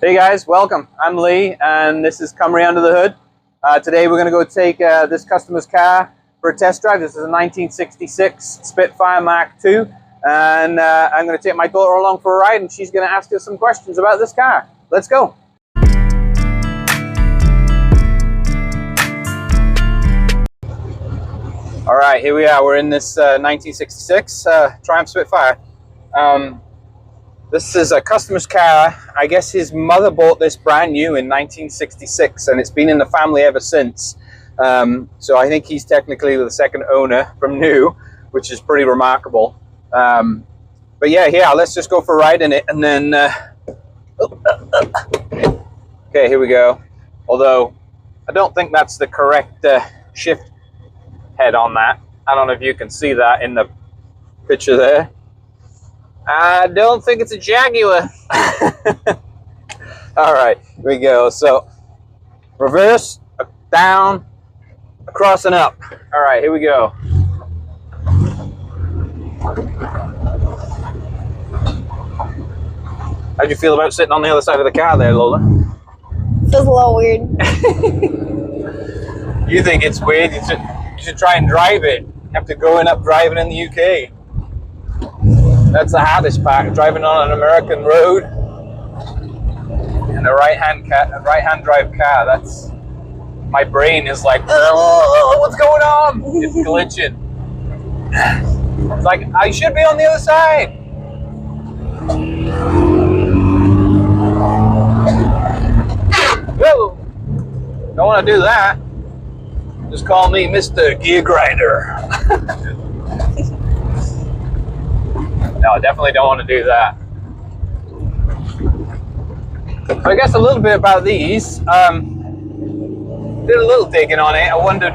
Hey guys, welcome. I'm Lee and this is Camry Under the Hood. Today we're going to go take this customer's car for a test drive. This is a 1966 Spitfire Mark II and I'm going to take my daughter along for a ride and she's going to ask us some questions about this car. Let's go. Alright, here we are. We're in this 1966 Triumph Spitfire. This is a customer's car. I guess his mother bought this brand new in 1966 and it's been in the family ever since. So I think he's technically the second owner from new, which is pretty remarkable. But yeah, let's just go for a ride in it and then... Okay, here we go. Although, I don't think that's the correct shift head on that. I don't know if you can see that in the picture there. I don't think it's a Jaguar. All right, here we go. So reverse, down, across and up. All right, here we go. How'd you feel about sitting on the other side of the car there, Lola? Feels a little weird. You think it's weird? You should try and drive it. You have to go up driving in the UK. That's the hardest part, driving on an American road in a right-hand drive car. That's, my brain is like, oh, what's going on? It's glitching. It's like, I should be on the other side. Whoa, don't want to do that. Just call me Mr. Gear Grinder. No, I definitely don't want to do that. So I guess a little bit about these. Did a little digging on it. I wondered,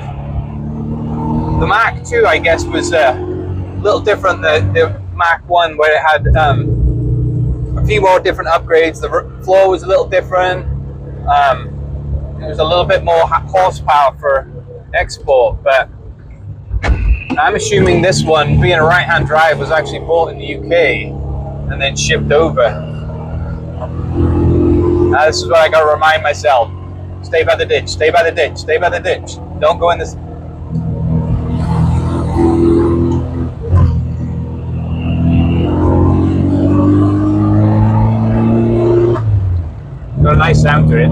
the Mark II, I guess, was a little different than the Mark I, where it had a few more different upgrades. The floor was a little different. It was a little bit more horsepower for export, but I'm assuming this one, being a right-hand drive, was actually bought in the UK and then shipped over. Now this is what I gotta remind myself. Stay by the ditch, stay by the ditch, stay by the ditch. Don't go in this. Got a nice sound to it.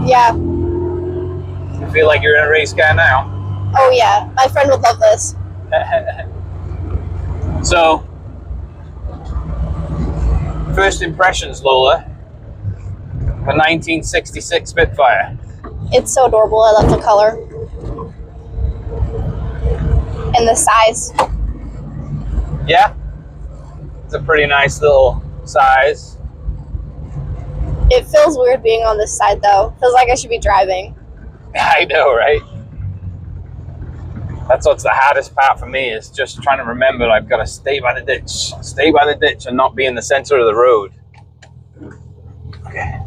Yeah. You feel like you're in a race car now? Oh yeah, my friend would love this. So, first impressions, Lola, a 1966 Spitfire. It's so adorable. I love the color and the size. Yeah, it's a pretty nice little size. It feels weird being on this side though. Feels like I should be driving. I know, right? That's what's the hardest part for me, is just trying to remember I've got to stay by the ditch and not be in the center of the road. Okay.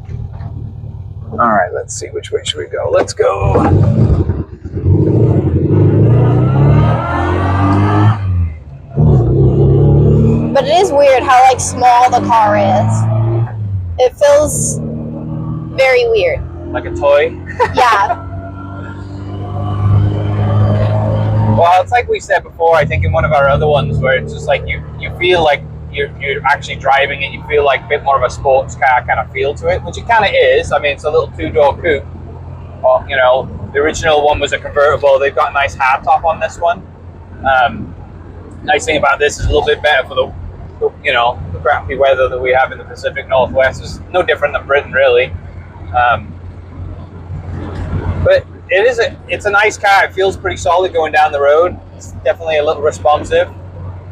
All right, let's see, which way should we go? Let's go. But it is weird how like small the car is. It feels very weird. Like a toy? Yeah. Well, it's like we said before, I think in one of our other ones, where it's just like you feel like you're actually driving it. You feel like a bit more of a sports car kind of feel to it, which it kind of is. I mean, it's a little two-door coupe. Well, you know, the original one was a convertible. They've got a nice hardtop on this one. Nice thing about this is a little bit better for the crappy weather that we have in the Pacific Northwest. It's no different than Britain, really. But it's a nice car. It feels pretty solid going down the road. It's definitely a little responsive.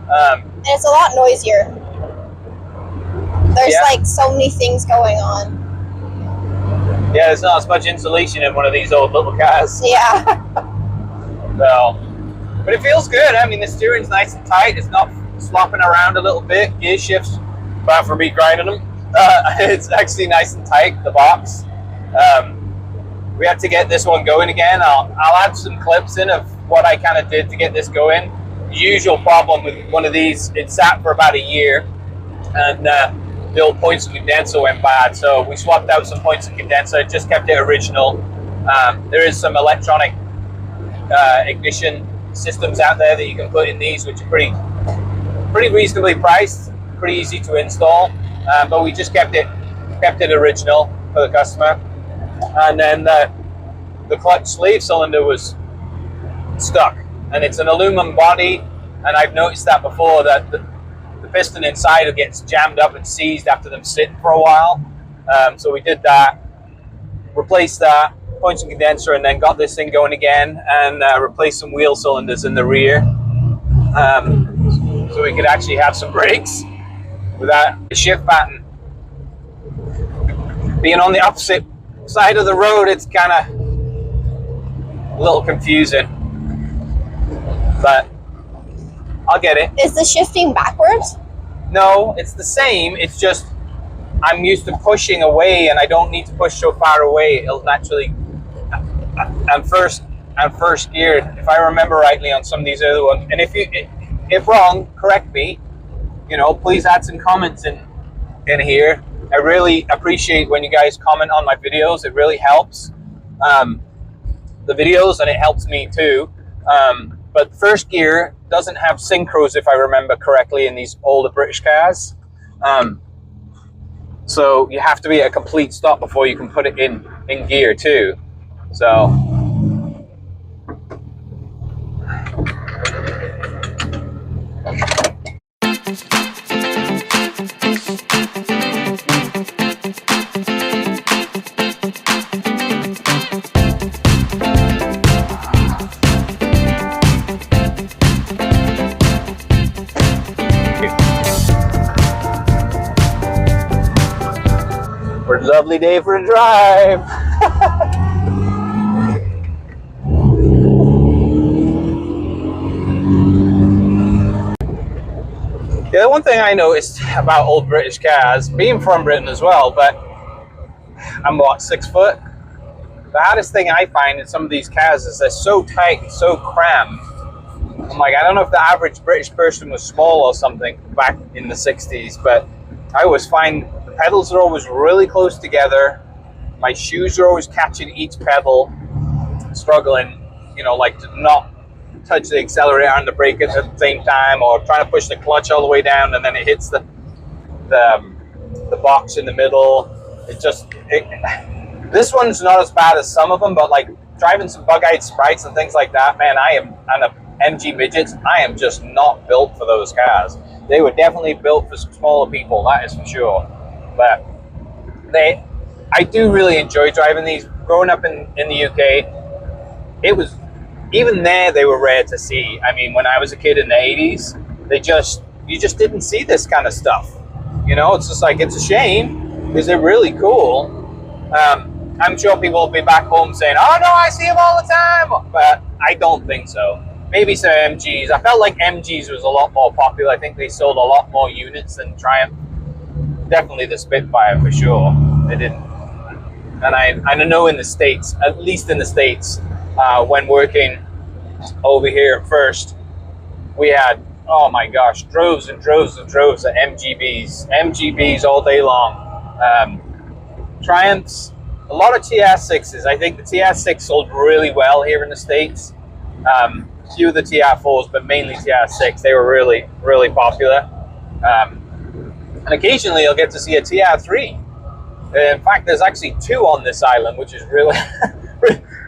And it's a lot noisier. There's like so many things going on. Yeah, there's not as much insulation in one of these old little cars. Yeah. So, but it feels good. I mean, the steering's nice and tight. It's not slopping around a little bit. Gear shifts, bad for me grinding them. It's actually nice and tight, the box. We had to get this one going again. I'll add some clips in of what I kind of did to get this going. The usual problem with one of these, it sat for about a year, and the old points and condenser went bad, so we swapped out some points and condenser, just kept it original. There is some electronic ignition systems out there that you can put in these, which are pretty reasonably priced, pretty easy to install, but we just kept it original for the customer. And then the clutch sleeve cylinder was stuck, and it's an aluminum body, and I've noticed that before, that the piston inside gets jammed up and seized after them sitting for a while. So we did that, replaced that, points and condenser, and then got this thing going again, and replaced some wheel cylinders in the rear, so we could actually have some brakes without the shift pattern being on the opposite side of the road. It's kind of a little confusing, but I'll get it. Is the shifting backwards? No, it's the same. It's just I'm used to pushing away, and I don't need to push so far away. It'll naturally. I'm first geared, if I remember rightly, on some of these other ones. And if wrong, correct me. You know, please add some comments in here. I really appreciate when you guys comment on my videos. It really helps the videos, and it helps me too. But first gear doesn't have synchros, if I remember correctly, in these older British cars. So you have to be at a complete stop before you can put it in gear too. So what a lovely day for a drive. Yeah, the one thing I noticed about old British cars, being from Britain as well, but I'm what, 6 foot? The hardest thing I find in some of these cars is they're so tight and so crammed. I'm like, I don't know if the average British person was small or something back in the 60s, but I always find the pedals are always really close together. My shoes are always catching each pedal, struggling, you know, like to not touch the accelerator and the brake at the same time, or trying to push the clutch all the way down and then it hits the box in the middle. This one's not as bad as some of them, but like driving some bug-eyed Sprites and things like that, man, and MG midgets, I am just not built for those cars. They were definitely built for smaller people, that is for sure. But I do really enjoy driving these. Growing up in the UK, it was, even there they were rare to see. I mean, when I was a kid in the 80s, you just didn't see this kind of stuff. You know, it's just like, it's a shame because they're really cool. I'm sure people will be back home saying, oh no, I see them all the time, but I don't think so. Maybe some MGs. I felt like MGs was a lot more popular. I think they sold a lot more units than Triumph. Definitely the Spitfire for sure. They didn't. And I know in the States, at least in the States, when working over here at First, we had, oh my gosh, droves and droves and droves of MGBs all day long. Triumphs, a lot of TR6s. I think the TR6 sold really well here in the States. Few of the TR4s, but mainly TR6. They were really, really popular. And occasionally you'll get to see a TR3. In fact, there's actually 2 on this island, which is really,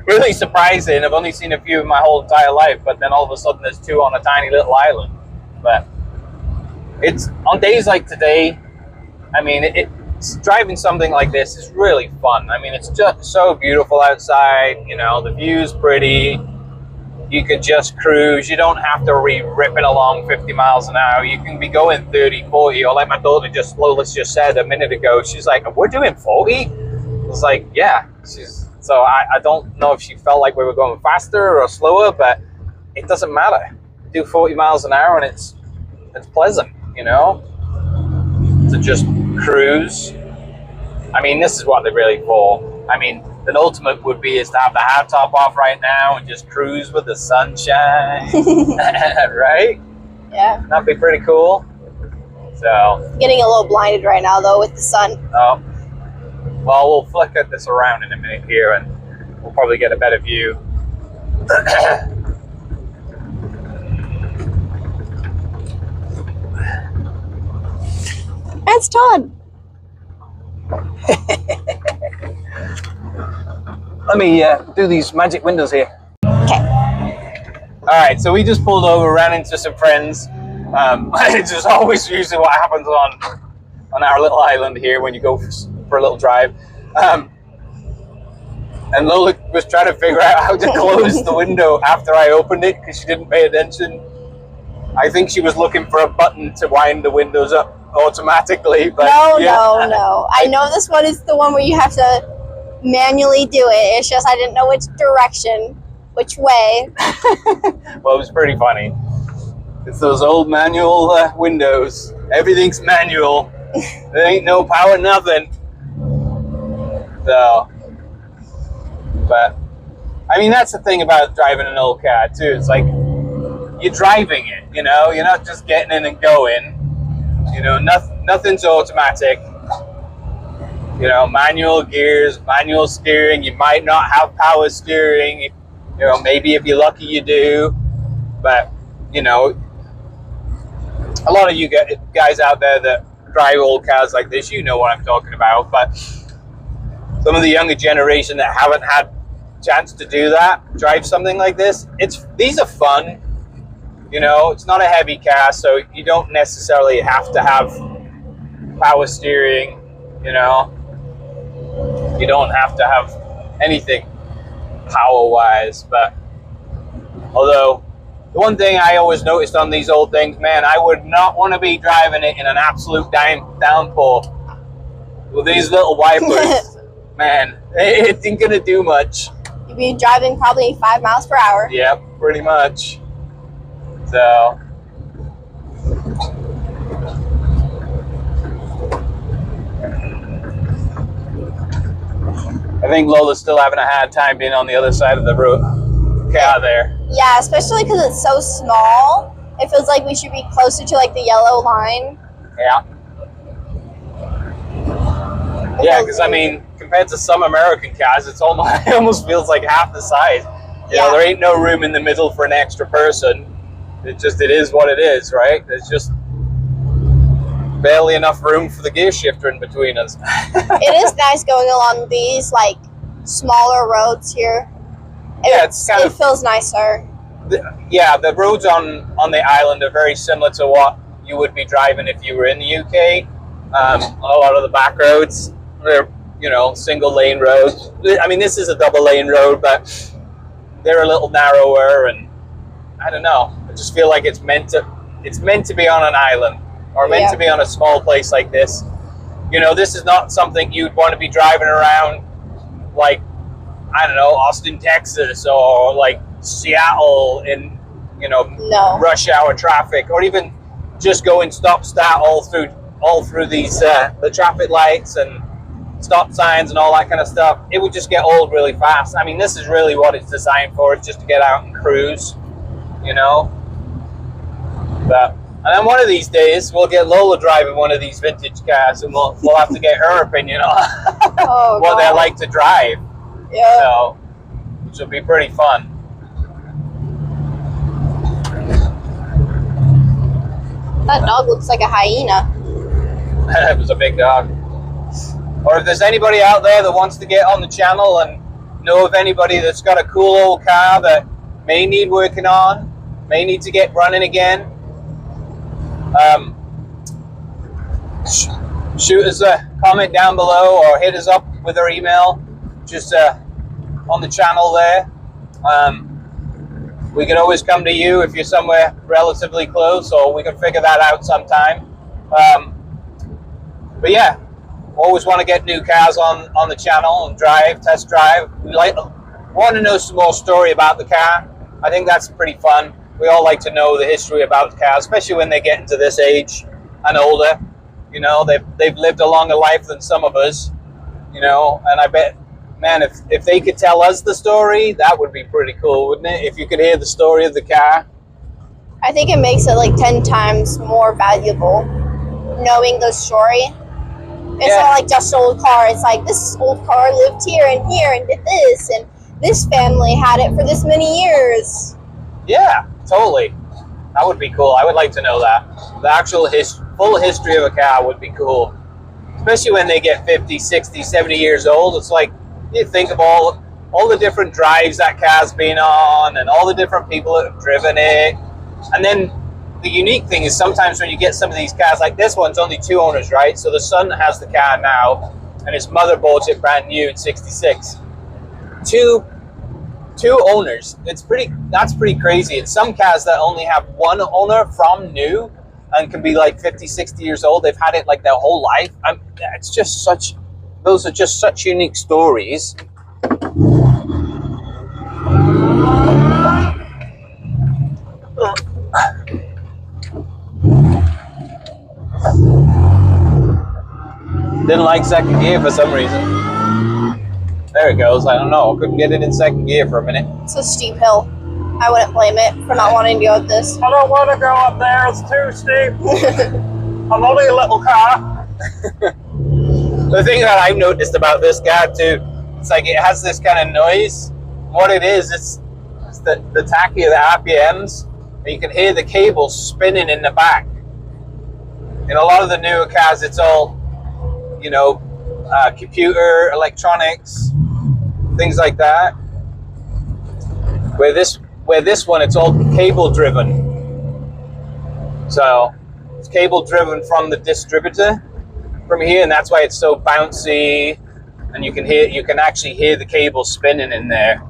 really surprising. I've only seen a few in my whole entire life, but then all of a sudden there's 2 on a tiny little island. But it's on days like today, I mean, it's driving something like this is really fun. I mean, it's just so beautiful outside. You know, the view's pretty. You could just cruise. You don't have to be ripping along 50 miles an hour. You can be going 30, 40, or like my daughter Lola just said a minute ago, she's like, we're doing 40? I was like, yeah. So I don't know if she felt like we were going faster or slower, but it doesn't matter. Do 40 miles an hour and it's pleasant, you know, to just cruise. I mean, this is what they're really for. I mean, the ultimate would be is to have the hard top off right now and just cruise with the sunshine, right? Yeah. That'd be pretty cool. So Getting a little blinded right now though with the sun. well, we'll flick this around in a minute here, and we'll probably get a better view. That's Todd. Let me do these magic windows here. Okay. All right, so we just pulled over, ran into some friends. It's just always usually what happens on our little island here when you go for a little drive. And Lola was trying to figure out how to close the window after I opened it because she didn't pay attention. I think she was looking for a button to wind the windows up automatically. But No. I know this one is the one where you have to manually do it. It's just I didn't know which direction, which way. Well, it was pretty funny. It's those old manual windows. Everything's manual. There ain't no power, nothing. So, but I mean, that's the thing about driving an old car too. It's like you're driving it. You know, you're not just getting in and going. You know, nothing's automatic. You know, manual gears, manual steering. You might not have power steering. You know, maybe if you're lucky you do. But, you know, a lot of you guys out there that drive old cars like this, you know what I'm talking about. But some of the younger generation that haven't had a chance to do that, drive something like this, these are fun. You know, it's not a heavy car, so you don't necessarily have to have power steering, you know. You don't have to have anything power-wise, but although the one thing I always noticed on these old things, man, I would not want to be driving it in an absolute downpour with these little wipers. Man, it ain't gonna do much. You'd be driving probably 5 miles per hour. Yep, pretty much. So I think Lola's still having a hard time being on the other side of the road car there. Yeah, especially because it's so small. It feels like we should be closer to like the yellow line. Yeah. Yeah, because I mean, compared to some American cars, it almost feels like half the size. You know, there ain't no room in the middle for an extra person. It is what it is, right? There's just barely enough room for the gear shifter in between us. It is nice going along these like smaller roads here. It feels nicer. The roads on the island are very similar to what you would be driving if you were in the UK. A lot of the back roads, they're, you know, single lane roads. I mean, this is a double lane road, but they're a little narrower, and I don't know. I just feel like it's meant to be on an island, or meant to be on a small place like this. You know, this is not something you'd want to be driving around like, I don't know, Austin, Texas, or like Seattle in, you know, rush hour traffic, or even just going stop-start all through these the traffic lights and stop signs and all that kind of stuff. It would just get old really fast. I mean, this is really what it's designed for. It's just to get out and cruise, you know. And then one of these days, we'll get Lola driving one of these vintage cars, and we'll have to get her opinion on what they're like to drive. Yeah. So, which will be pretty fun. That dog looks like a hyena. It was a big dog. Or if there's anybody out there that wants to get on the channel and know of anybody that's got a cool old car that may need working on, may need to get running again, shoot us a comment down below or hit us up with our email just on the channel there. We can always come to you if you're somewhere relatively close, or we can figure that out sometime. But yeah, always want to get new cars on the channel and test drive. We want to know some more story about the car. I think that's pretty fun. We all like to know the history about the car, especially when they get into this age and older. You know, they've lived a longer life than some of us, you know, and I bet, man, if they could tell us the story, that would be pretty cool, wouldn't it? If you could hear the story of the car. I think it makes it like 10 times more valuable. knowing the story. It's not like just an old car. It's like this old car lived here and did this, and this family had it for this many years. Yeah, totally. That would be cool. I would like to know that. The actual full history of a car would be cool. Especially when they get 50, 60, 70 years old. It's like, you think of all the different drives that car's been on and all the different people that have driven it. And then the unique thing is sometimes when you get some of these cars, like this one's only 2 owners, right? So the son has the car now and his mother bought it brand new in 66. Two owners. That's pretty crazy. And some cars that only have one owner from new and can be like 50, 60 years old, they've had it like their whole life. It's just those are just such unique stories. Didn't like second gear for some reason. There it goes. I don't know. Couldn't get it in second gear for a minute. It's a steep hill. I wouldn't blame it for not wanting to go up this. I don't want to go up there. It's too steep. I'm only a little car. The thing that I've noticed about this car too, it's like it has this kind of noise. What it is, it's the tachy of the RPMs, and you can hear the cables spinning in the back. In a lot of the newer cars, it's all, you know, computer, electronics, things like that. Where this one, it's all cable driven. So it's cable driven from the distributor from here, and that's why it's so bouncy, and you can actually hear the cable spinning in there.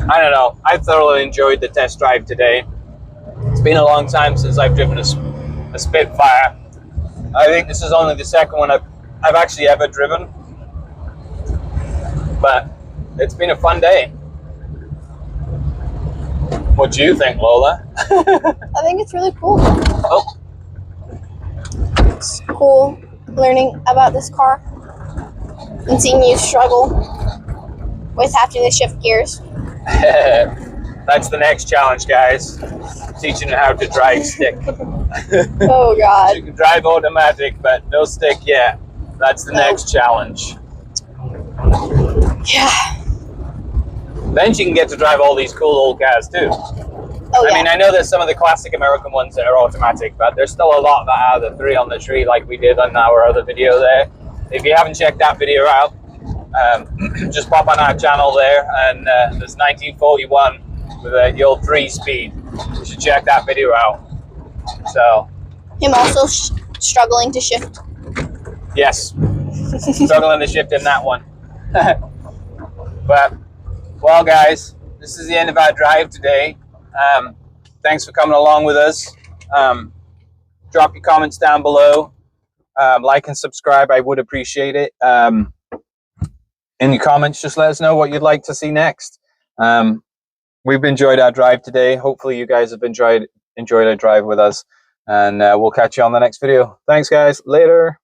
I don't know. I thoroughly enjoyed the test drive today. It's been a long time since I've driven a Spitfire. I think this is only the second one I've actually ever driven. But it's been a fun day. What do you think, Lola? I think it's really cool. Oh. It's cool learning about this car and seeing you struggle with having to shift gears. That's the next challenge, guys. Teaching you how to drive stick. Oh God. You can drive automatic, but no stick yet. That's the next challenge. Yeah. Then you can get to drive all these cool old cars too. Oh, yeah. I mean, I know there's some of the classic American ones that are automatic, but there's still a lot that are the 3 on the tree like we did on our other video there. If you haven't checked that video out, just pop on our channel there, and there's 1941 with the old 3-speed. You should check that video out. So Him also struggling to shift. yes, struggling to shift in that one. But well, guys, this is the end of our drive today. Thanks for coming along with us. Drop your comments down below. Like and subscribe. I would appreciate it. In your comments, just let us know what you'd like to see next. We've enjoyed our drive today. Hopefully you guys have enjoyed our drive with us, and we'll catch you on the next video. Thanks, guys. Later.